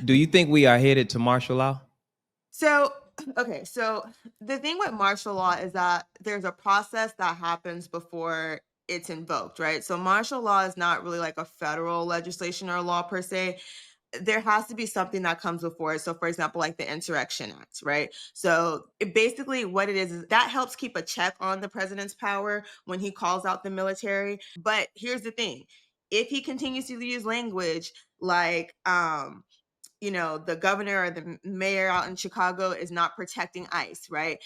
Do you think we are headed to martial law? So, okay, so the thing with martial law is that there's a process that happens before it's invoked, right? So martial law is not really like a federal legislation or law per se. There has to be something that comes before it. So, for example, like the Insurrection Act, right? So, basically, what it is that helps keep a check on the president's power when he calls out the military. But here's the thing: if he continues to use language like, the governor or the mayor out in Chicago is not protecting ICE, right?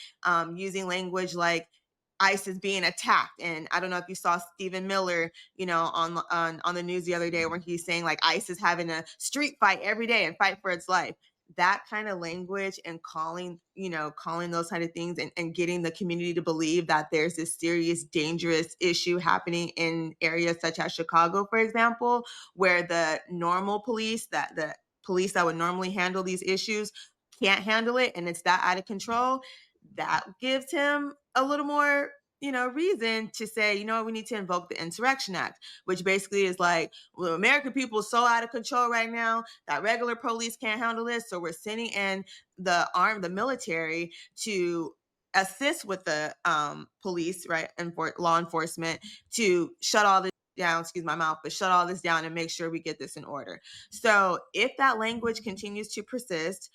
Using language like ICE is being attacked, and I don't know if you saw Stephen Miller, on the news the other day, where he's saying like ICE is having a street fight every day and fight for its life. That kind of language and calling those kind of things and getting the community to believe that there's this serious, dangerous issue happening in areas such as Chicago, for example, where the normal police that the police that would normally handle these issues can't handle it and it's that out of control, that gives him a little more reason to say, we need to invoke the Insurrection Act, which basically is like, well, American people are so out of control right now that regular police can't handle this, so we're sending in the military to assist with the police, right, and for law enforcement to shut all this down, excuse my mouth, but shut all this down and make sure we get this in order. So if that language continues to persist,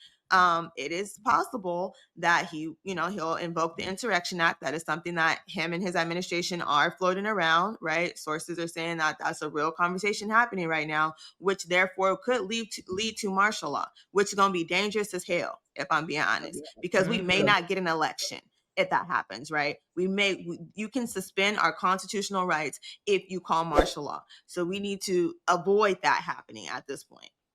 it is possible that he'll invoke the Insurrection Act. That is something that him and his administration are floating around, right? Sources are saying that that's a real conversation happening right now, which therefore could lead to martial law, which is going to be dangerous as hell, if I'm being honest, because we may not get an election if that happens, right? You can suspend our constitutional rights if you call martial law. So we need to avoid that happening at this point.